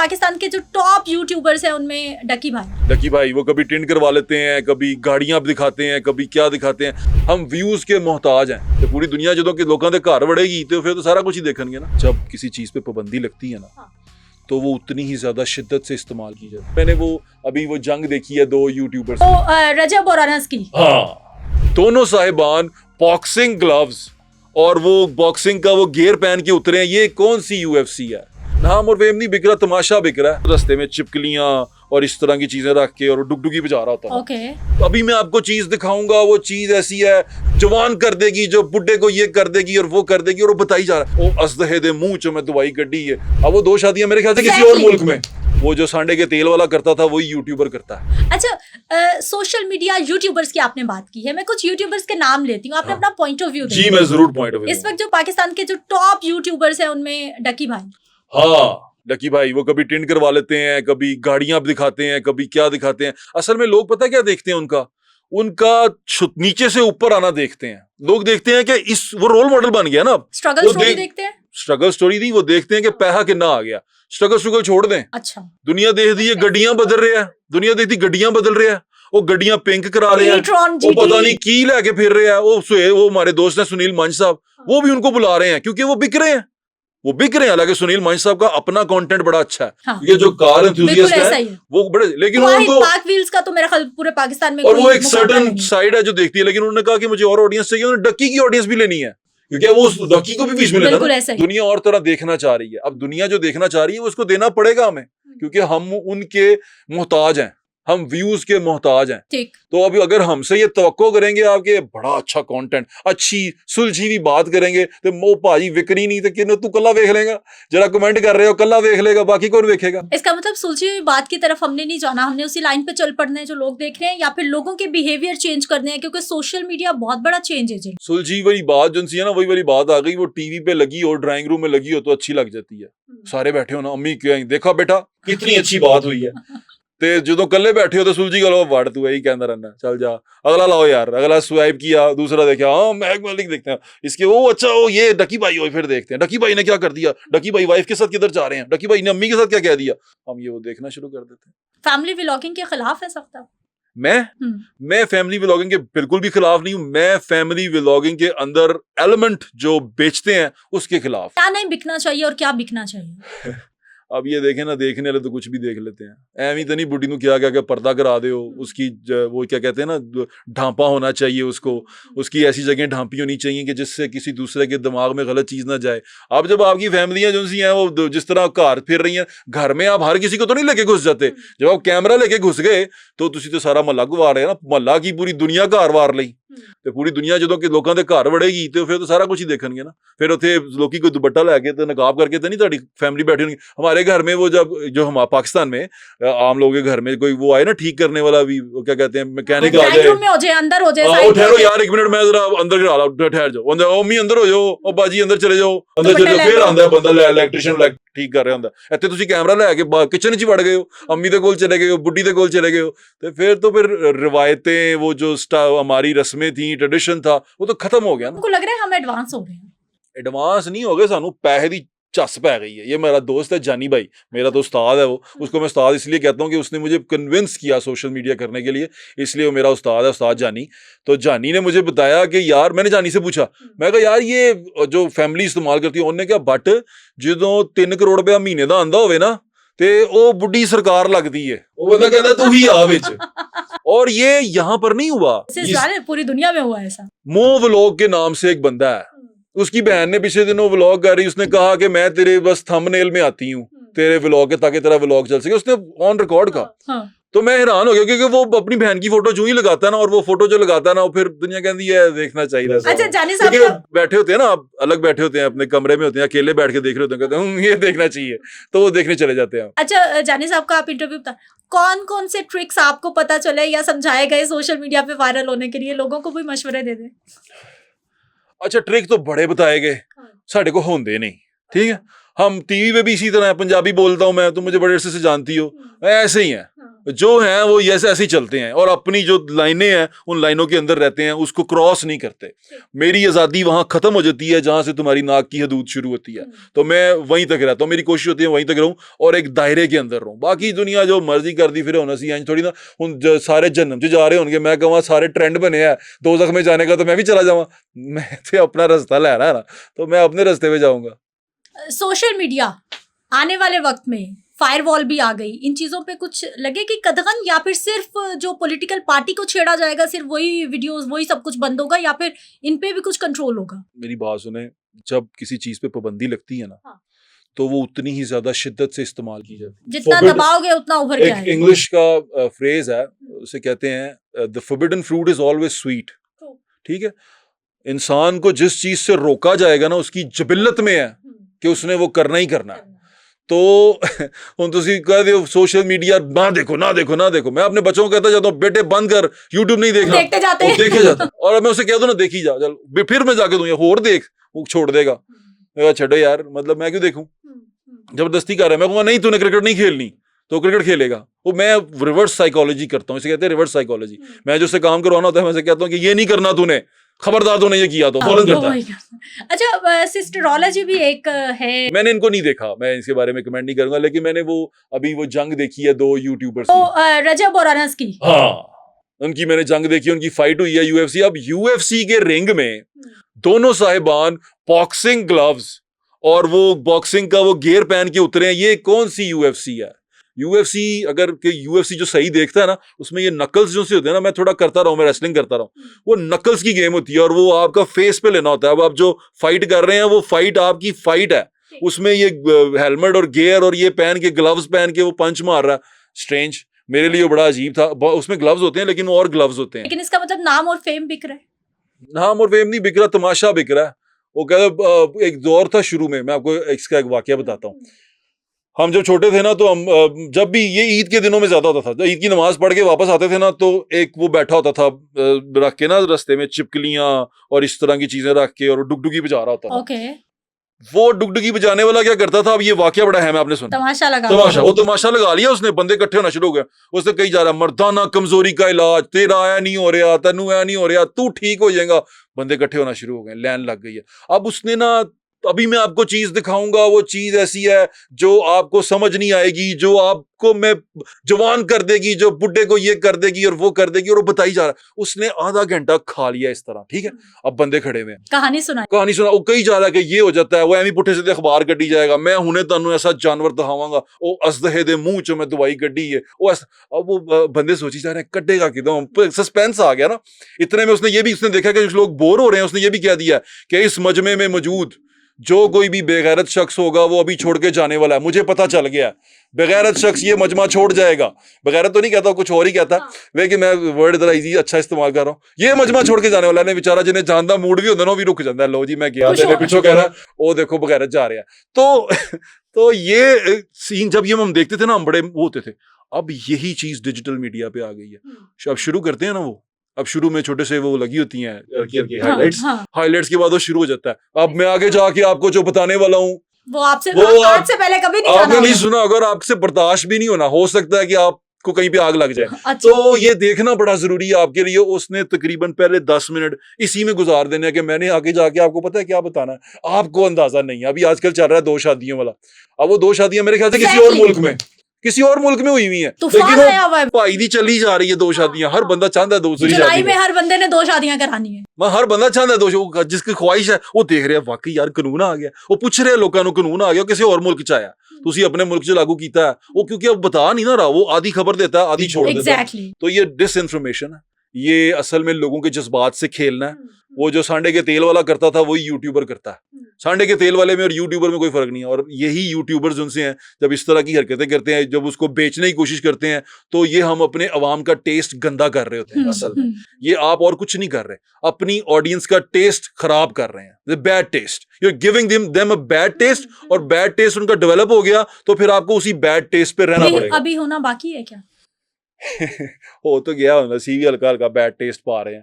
पाकिस्तान के जो top YouTubers हैं उनमें डकी भाई वो कभी टिंड करवा लेते हैं, कभी गाड़ियां दिखाते हैं, कभी क्या दिखाते हैं। हम व्यूज के मोहताज हैं। तो पूरी दुनिया जो कि लोगों के घर बढ़ेगी तो फिर तो सारा कुछ ही देखेंगे ना। जब किसी चीज पे पाबंदी लगती है ना तो वो उतनी ही ज्यादा शिद्दत से इस्तेमाल की जाती है। मैंने वो अभी वो जंग देखी है दो यूट्यूबर्स रजब और अनस की। हाँ, दोनों साहिबान बॉक्सिंग ग्लव्स और वो बॉक्सिंग का वो गियर पहन के उतरे हैं। ये कौन सी यूएफसी है? नाम और फेम नहीं बिक रहा, तमाशा बिक रहा है। रास्ते में चिपकलियां और इस तरह की चीजें रख के और डुगडुगी बजा रहा होता है। okay. अभी मैं आपको चीज दिखाऊंगा, वो चीज ऐसी है जवान कर देगी, जो बुड्ढे को ये कर देगी और वो कर देगी, और वो बताई जा रहा है वो असदहे दे मुंह चो मैं दवाई कड्डी है। अब वो दो शादियां मेरे ख्याल से किसी और मुल्क में, वो जो सांडे के तेल वाला करता था वही यूट्यूबर करता है। अच्छा, सोशल मीडिया यूट्यूबर्स की आपने बात की है, मैं कुछ यूट्यूबर्स के नाम लेती हूँ, आपने अपना पॉइंट ऑफ व्यू जी मैं जरूर पॉइंट ऑफ व्यू। इस वक्त जो पाकिस्तान के जो टॉप यूट्यूबर्स हैं उनमें डकी भाई। हाँ, डकी भाई वो कभी टिंड करवा लेते हैं, कभी गाड़ियां दिखाते हैं, कभी क्या दिखाते हैं। असल में लोग पता क्या देखते हैं, उनका नीचे से ऊपर आना देखते हैं। लोग देखते हैं कि इस वो रोल मॉडल बन गया ना। स्ट्रगल स्टोरी देखते हैं। स्ट्रगल स्टोरी नहीं, वो देखते हैं कि पैसा कितना आ गया। स्ट्रगल छोड़ दें। अच्छा, दुनिया देख दी है गड्डियां बदल रहे हैं, दुनिया देखती गड्डियां बदल रहे हैं। वो गड्डियां पिंक करा रहे हैं, वो पता नहीं की लेके फिर रहे हैं। वो हमारे दोस्त हैं सुनील मंच साहब, वो भी उनको बुला रहे हैं क्योंकि वो बिक रहे हैं। हालांकि सुनील मंच साहब का अपना कंटेंट बड़ा अच्छा है। हाँ। ये जो कार एंथुसियास्ट है वो बड़े, लेकिन उनको पाक व्हील्स का तो मेरा ख्याल पूरे पाकिस्तान में और वो एक सर्टेन साइड है जो देखती है, लेकिन उन्होंने कहा कि मुझे और ऑडियंस चाहिए। उन्होंने डक्की की ऑडियंस भी लेनी है क्योंकि वो डक्की को भी बीच में लेना है। दुनिया और तरह देखना चाह रही है। अब दुनिया जो देखना चाह रही है उसको देना पड़ेगा हमें, क्योंकि हम उनके मोहताज हैं, हम व्यूज के मोहताज हैं। ठीक। तो अभी अगर हमसे ये तवक्को करेंगे आपके बड़ा अच्छा कंटेंट, अच्छी सुलझी हुई बात करेंगे तो मो भाजी विकरी नहीं तो किन्हों तू कल्ला देख लेगा, जरा कमेंट कर रहे हो कल्ला देख लेगा, बाकी कौन देखेगा। इसका मतलब सुलझी हुई बात की तरफ हमने नहीं जाना, हमने उसी लाइन पे चल पड़ना है जो लोग देख रहे हैं, या फिर लोगों के बिहेवियर चेंज करने हैं, क्योंकि सोशल मीडिया बहुत बड़ा चेंज है जी। सुलझी वाली बात जो है ना, वही वाली बात आ गई। वो टीवी पे लगी हो, ड्राइंग रूम में लगी हो तो अच्छी लग जाती है। सारे बैठे हो ना, अम्मी क्या देखा बेटा कितनी अच्छी बात हुई है, ते जो कल्ले बैठे हो तो सुलझी गलो वाड़ तू यही कहना रहना, चल जा अगला लाओ यार, अगला स्वाइप किया, दूसरा देखा, हाँ महक मलिक देखते हैं इसके, वो अच्छा वो ये डकी भाई हो, फिर देखते हैं डकी भाई ने क्या कर दिया, डकी भाई वाइफ के साथ किधर जा रहे हैं, डकी भाई ने अम्मी के साथ क्या कह दिया, हम ये वो देखना शुरू कर देते हैं। फैमिली व्लॉगिंग के खिलाफ है सख्त? मैं फैमिली व्लॉगिंग के बिल्कुल भी खिलाफ नहीं हूँ। मैं फैमिली व्लॉगिंग के अंदर एलिमेंट जो बेचते हैं उसके खिलाफ। क्या नहीं बिकना चाहिए और क्या बिकना चाहिए? अब ये देखें ना, देखने वाले तो कुछ भी देख लेते हैं। एवं तो नहीं बुढ़ी नू क्या क्या पर्दा करा दे, उसकी वो क्या कहते हैं ना, ढांपा होना चाहिए उसको, उसकी ऐसी जगह ढांपी होनी चाहिए कि जिससे किसी दूसरे के दिमाग में गलत चीज ना जाए। अब जब आपकी फैमिलियां जो सी हैं वो जिस तरह घर फिर रही हैं, घर में आप हर किसी को तो नहीं लेके घुस जाते। जब आप कैमरा लेके घुस गए तो तुसी तो सारा महला गवार है ना, महला की पूरी दुनिया घर वार ली। ਤੇ ਪੂਰੀ ਦੁਨੀਆ ਜਦੋਂ ਕਿ ਲੋਕਾਂ ਦੇ ਘਰ ਵੜੇਗੀ ਤੇ ਫਿਰ ਤਾਂ ਸਾਰਾ ਕੁਝ ਹੀ ਦੇਖਣਗੇ ਨਾ। फिर उथे लोग कोई दुपट्टा लेके तो नकाब करके तो नहीं ताड़ी फैमिली बैठी होंगी। हमारे घर में वो जब जो हम पाकिस्तान में आम लोगों के घर में कोई वो आए ना ठीक करने वाला भी, वो क्या कहते हैं मैकेनिक आ जाए, अंदर हो जाए, ठहरो यार एक मिनट मैं जरा अंदर गिरा ला, ठहर जाओ, अम्मी अंदर हो जाओ, ओ बाजी अंदर चले जाओ, अंदर चले जाओ, फिर आंदा बंदा इलेक्ट्रीशियन ठीक कर रहा ਹੁੰਦਾ। ਇੱਥੇ ਤੁਸੀਂ ਕੈਮਰਾ ਲੈ ਕੇ किचन ਚ ਵੜ गए हो, अम्मी ਦੇ ਕੋਲ चले गए हो, बुड्ढी ਦੇ ਕੋਲ चले गए हो, तो फिर रिवायतें वो जो हमारी रस्में थी, ट्रेडिशन था, वो तो खत्म हो गया ना। उनको लग रहा है हम एडवांस हो गए हैं। एडवांस नहीं हो गए, सानू पैसे दी चस पै गई है। ये मेरा दोस्त है जानी भाई, मेरा तो उस्ताद है वो, उसको मैं उस्ताद इसलिए कहता हूँ कि उसने मुझे कन्विंस किया सोशल मीडिया करने के लिए, इसलिए वो मेरा उस्ताद है, उस्ताद जानी। तो जानी ने मुझे बताया कि यार, मैंने जानी से पूछा, मैं कहा यार ये जो फैमिली इस्तेमाल करती है, उन्होंने क्या बट जो 3 करोड़ रुपया महीने का आंदा होवे ना ते वो बुढ़ी सरकार लगती है, वो बंदा कहता तू ही आ विच। और ये यहाँ पर नहीं हुआ, पूरी दुनिया में हुआ ऐसा। मो व्लॉग के नाम से एक बंदा है, उसकी बहन ने पिछले दिनों व्लॉग कर रही, उसने कहा कि मैं तेरे बस थंबनेल में आती हूँ तेरे व्लॉग के, ताकि तेरा व्लॉग चल सके। उसने ऑन रिकॉर्ड कहा। तो मैं हैरान हो गया क्योंकि वो अपनी बहन की फोटो जो ही लगाता है ना, और वो फोटो जो लगाता है ना, वो फिर दुनिया कहती है देखना चाहिए। अच्छा जानी साहब बैठे होते हैं ना, आप अलग बैठे होते हैं, अपने कमरे में होते हैं, अकेले बैठ के देख रहे होते हैं, कहते हैं ये देखना चाहिए, तो वो देखने चले जाते हैं। अच्छा जानी साहब का आप इंटरव्यू बता, कौन कौन से ट्रिक्स आपको पता चले या समझाए गए सोशल मीडिया पे वायरल होने के लिए, लोगों को भी मशवरे दे दें। अच्छा ट्रिक तो बड़े बताए गए, साढ़े को होंदे नहीं, ठीक है। हम टीवी पे भी इसी तरह, पंजाबी बोलता हूँ मैं, तुम मुझे बड़े अरसे से जानती हो, ऐसे ही है। जो हैं वो ऐसे ऐसे ही चलते हैं और अपनी जो लाइनें हैं उन लाइनों के अंदर रहते हैं, उसको क्रॉस नहीं करते। मेरी आज़ादी वहां खत्म हो जाती है जहां से तुम्हारी नाक की हदूद शुरू होती है, तो मैं वहीं तक रहता हूँ। मेरी कोशिश होती है वहीं तक रहूं और एक दायरे के अंदर रहूं। बाकी दुनिया जो मर्जी कर दी फिर होना सी इंज थोड़ी ना उन सारे जन्म च जा रहे होंगे। मैं कहूँ सारे ट्रेंड बने हैं दोज़ख में जाने का, तो मैं भी चला जाऊँ। मैं तो अपना रास्ता ले रहा है ना, तो मैं अपने रास्ते पे जाऊंगा। सोशल मीडिया आने वाले वक्त में फायरवॉल भी आ गई, इन चीजों पे कुछ लगे कि कदगन, या फिर सिर्फ जो पॉलिटिकल पार्टी को छेड़ा जाएगा सिर्फ वही वीडियोस वही सब कुछ बंद होगा, या फिर इन पे भी कुछ कंट्रोल होगा? मेरी बात सुने, जब किसी चीज पे पाबंदी लगती है ना, हाँ। तो वो उतनी ही ज्यादा शिद्दत से इस्तेमाल की जाती है। जितना दबाओगे उतना उभर के एक आएगा। इंग्लिश का फ्रेज है, उसे कहते हैं the forbidden fruit is always sweet. ठीक है, इंसान को जिस चीज से रोका जाएगा ना उसकी जबिल्लत में है कि उसने वो करना ही करना है। तो ਹੁਣ ਤੁਸੀਂ कहते हो सोशल मीडिया ना देखो ना देखो ना देखो, मैं अपने बच्चों को कहता जाता हूँ बेटे बंद कर, यूट्यूब नहीं देखना, देखते जाते हैं। देखे जाता है। और मैं उसे कह दूं ना देखी जा, चल फिर मैं जाके दूं या होर देख, वो छोड़ देगा। मैं कहा छोड़ो यार, मतलब मैं क्यों देखूं, जबरदस्ती कर रहा है। मैं कहूँगा नहीं तूने क्रिकेट नहीं खेलनी तो क्रिकेट खेलेगा। वो मैं रिवर्स साइकोलॉजी करता हूँ, इसे कहते हैं रिवर्स साइकोलॉजी। मैं जो उससे काम करवाना होता है मैं उसे कहता हूँ कि ये नहीं करना तूने, खबरदार तूने ये किया तो फौरन करता है। अच्छा, सिस्टरोलॉजी भी एक है। मैंने इनको नहीं देखा, मैं इसके बारे में कमेंट नहीं करूंगा, लेकिन मैंने वो अभी वो जंग देखी है 2 यूट्यूबर्स तो की। रजब और अनस की। हाँ, उनकी मैंने जंग देखी, उनकी फाइट हुई है यूएफसी। अब यूएफसी के रिंग में दोनों साहिबान बॉक्सिंग ग्लव्स और वो बॉक्सिंग का वो गियर पहन के उतरे हैं। ये कौन सी यूएफसी है? यूएफसी अगर कि यूएफसी जो सही देखता है ना, उसमें ये नकल्स जो से होते हैं ना, मैं थोड़ा करता रहा हूँ, मैं रेसलिंग करता रहा हूँ, वो नकल्स की गेम होती है और वो आपका फेस पे लेना होता है। अब आप जो फाइट कर रहे हैं वो फाइट आपकी फाइट है, उसमें ये हेलमेट और गियर और ये पहन के ग्लव्स पहन के वो पंच मार रहा है। स्ट्रेंज, मेरे लिए बड़ा अजीब था। उसमें ग्लव्स होते हैं लेकिन और ग्लव्स होते हैं। लेकिन इसका मतलब नाम और फेम बिक रहा है। नाम और फेम नहीं बिक रहा, तमाशा बिक रहा है। वो कहते एक दौर था शुरू में, मैं आपको इसका एक वाकया बताता हूँ। हम जब छोटे थे ना, तो हम जब भी ये ईद के दिनों में ज्यादा होता था, जब ईद की नमाज पढ़ के वापस आते थे ना, तो एक वो बैठा होता था रख के ना रास्ते में चिपकलियां और इस तरह की चीजें रख के, और डुगडुगी बजा रहा होता था। ओके। वो डुगडुगी बजाने वाला क्या करता था, अब ये वाकया बड़ा है, मैं आपने सुना, तमाशा लगा वो तमाशा लगा लिया उसने, बंदे इकट्ठे होना शुरू हो गए। उसने कही जा रहा मर्दाना कमजोरी का इलाज, तेरा आया नहीं हो रहा, तेनू आया नहीं हो रहा, तू ठीक हो जाएगा। बंदे इकट्ठे होना शुरू हो गए, लाइन लग गई है। अब उसने ना, अभी मैं आपको चीज दिखाऊंगा, वो चीज ऐसी है जो आपको समझ नहीं आएगी, जो आपको मैं जवान कर देगी, जो बुड्ढे को ये कर देगी और वो कर देगी, और वो बताई जा रहा है। उसने आधा घंटा खा लिया इस तरह, ठीक है। अब बंदे खड़े हुए, कहानी सुना, वो कही जा रहा है कि ये हो जाता है, वो एवं पुठे सीधे अखबार कड्डी जाएगा, मैं हुने तानू ऐसा जानवर दिखावांगा, वो असदहे दे मुंह चो मैं दवाई कड्डी है वो ऐसा। अब वो बंदे सोची जा रहे हैं कड्डेगा किधर, सस्पेंस आ गया ना। इतने में उसने देखा कि कुछ लोग बोर हो रहे हैं, उसने ये भी कह दिया कि इस मजमे में मौजूद जो कोई भी बेगैरत शख्स होगा वो अभी छोड़ के जाने वाला है। मुझे पता चल गया, बेगैरत शख्स ये मजमा छोड़ जाएगा। बेगैरत तो नहीं कहता, कुछ और ही कहता, लेकिन मैं वर्ड जरा इजी अच्छा इस्तेमाल कर रहा हूँ। ये मजमा छोड़ के जाने वाला है। बेचारा जिन्हें जानदा मूड भी होता है ना, वो भी रुक जाता है। लो जी मैं गया, तेरे पीछे कह रहा है वो देखो बेगैरत जा रहा है। तो ये सीन जब ये हम देखते थे ना, हम बड़े वो होते थे। अब यही चीज डिजिटल मीडिया पे आ गई है। अब शुरू करते हैं ना, वो अब शुरू में छोटे से वो लगी होती हैं हाइलाइट्स के बाद वो शुरू हो जाता है। अब मैं आगे जाके आपको जो बताने वाला हूँ वो आपसे पहले कभी नहीं आपने नहीं सुना, अगर आपसे बर्दाश्त भी नहीं होना, हो सकता है कि आपको कहीं पे आग लग जाए। अच्छा। तो ये देखना बड़ा जरूरी है आपके लिए। उसने तकरीबन पहले 10 मिनट इसी में गुजार देने हैं कि मैंने आगे जाके आपको पता है क्या बताना है, आपको अंदाजा नहीं है। अभी आजकल चल रहा है 2 शादियों वाला। अब वो 2 शादियां मेरे ख्याल से किसी और मुल्क में हुई हुई है, लेकिन भाई दी चली जा रही है 2 शादियां। हर बंदा चाहता है दूसरी शादी में, हर बंदे ने 2 शादियां करानी है। हर बंदा चाहता है 2, जिसकी ख्वाहिश है वो देख रहे हैं वाकई यार कानून आ गया। वो पूछ रहे हैं लोगों को कानून आ गया, किसी और मुल्क च आया, तुसी अपने मुल्क च लागू कीता है वो, क्योंकि अब बता नहीं ना रहा, वो आधी खबर देता है आधी छोड़ देता है। तो ये डिसइंफॉर्मेशन है, ये असल में लोगों के जज्बात से खेलना है। वो जो सांडे के तेल वाला करता था वही यूट्यूबर करता है। सांडे के तेल वाले में और यूट्यूबर में कोई फर्क नहीं है। और यही यूट्यूबर्स उनसे हैं, जब इस तरह की हरकतें करते हैं, जब उसको बेचने की कोशिश करते हैं, तो ये हम अपने अवाम का टेस्ट गंदा कर रहे होते हैं। असल में ये आप और कुछ नहीं कर रहे, अपनी ऑडियंस का टेस्ट खराब कर रहे हैं। Bad taste, you are giving them a bad taste, और बैड टेस्ट उनका डेवलप हो गया तो फिर आपको उसी बैड टेस्ट पे रहना पड़ेगा। अभी होना बाकी है क्या? हो तो गया, नसीब हल्का हल्का बैड टेस्ट पा रहे हैं।